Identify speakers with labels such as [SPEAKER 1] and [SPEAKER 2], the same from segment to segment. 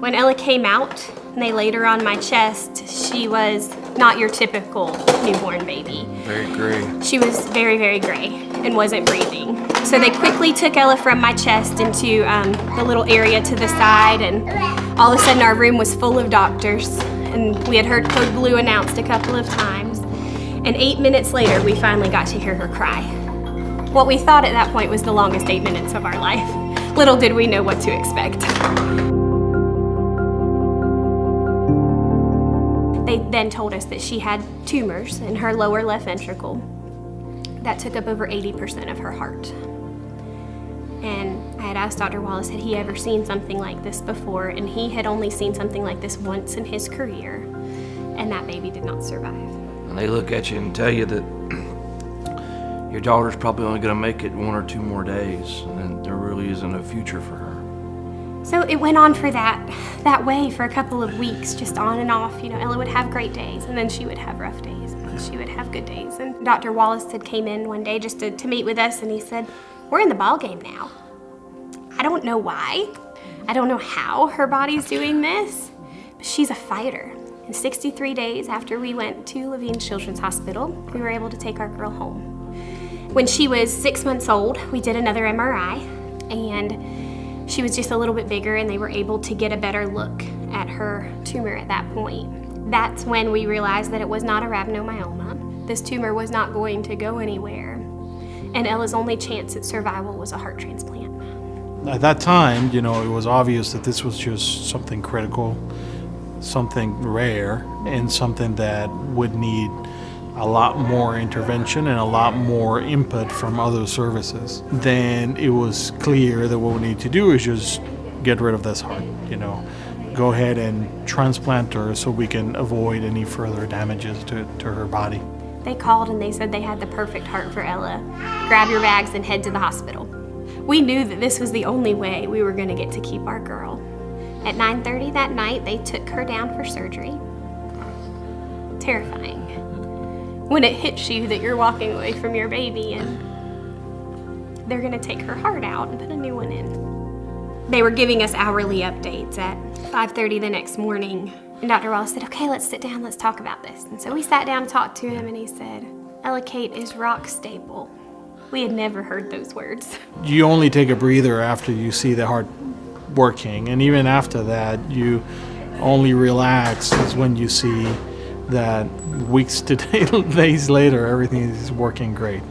[SPEAKER 1] When Ella came out and they laid her on my chest, she was not your typical newborn baby.
[SPEAKER 2] Very gray.
[SPEAKER 1] She was very, very gray and wasn't breathing. So they quickly took Ella from my chest into the little area to the side, and all of a sudden our room was full of doctors, and we had heard Code Blue announced a couple of times. And 8 minutes later, we finally got to hear her cry. What we thought at that point was the longest 8 minutes of our life. Little did we know what to expect. They then told us that she had tumors in her lower left ventricle that took up over 80% of her heart. And I had asked Dr. Wallace, had he ever seen something like this before? And he had only seen something like this once in his career, and that baby did not survive.
[SPEAKER 2] And they look at you and tell you that your daughter's probably only gonna make it 1 or 2 more days, and then there really isn't a future for her.
[SPEAKER 1] So it went on for that way for a couple of weeks, just on and off. You know, Ella would have great days, and then she would have rough days, and then she would have good days. And Dr. Wallace had came in one day just to meet with us, and he said, "We're in the ball game now." I don't know why. I don't know how her body's doing this, but she's a fighter. And 63 days after we went to Levine Children's Hospital, we were able to take our girl home. When she was 6 months old, we did another MRI, and she was just a little bit bigger, and they were able to get a better look at her tumor at that point. That's when we realized that it was not a rhabdomyoma. This tumor was not going to go anywhere, and Ella's only chance at survival was a heart transplant.
[SPEAKER 3] At that time, you know, it was obvious that this was just something critical, something rare, and something that would need a lot more intervention and a lot more input from other services. Then it was clear that what we need to do is just get rid of this heart, you know, go ahead and transplant her so we can avoid any further damages to her body.
[SPEAKER 1] They called and they said they had the perfect heart for Ella. Grab your bags and head to the hospital. We knew that this was the only way we were gonna get to keep our girl. At 9:30 that night, they took her down for surgery. Terrifying. When it hits you that you're walking away from your baby and they're gonna take her heart out and put a new one in. They were giving us hourly updates at 5:30 the next morning. And Dr. Wallace said, "Okay, let's sit down, let's talk about this." And so we sat down and talked to him, and he said, "Ella Kate is rock stable." We had never heard those words.
[SPEAKER 3] You only take a breather after you see the heart working, and even after that, you only relax is when you see that weeks to days later, everything is working great.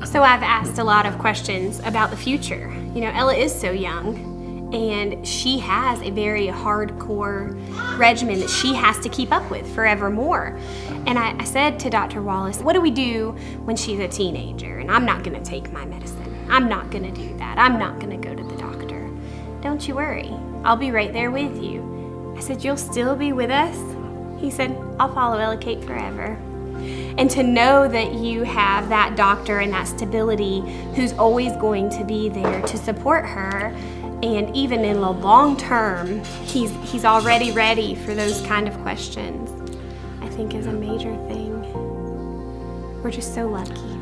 [SPEAKER 1] So I've asked a lot of questions about the future. You know, Ella is so young, and she has a very hardcore regimen that she has to keep up with forevermore. And I said to Dr. Wallace, what do we do when she's a teenager? And I'm not gonna take my medicine. I'm not gonna do that. I'm not gonna go to the doctor. Don't you worry, I'll be right there with you. I said, you'll still be with us? He said, I'll follow Ella Kate forever. And to know that you have that doctor and that stability who's always going to be there to support her, and even in the long term, he's already ready for those kind of questions, I think is a major thing. We're just so lucky.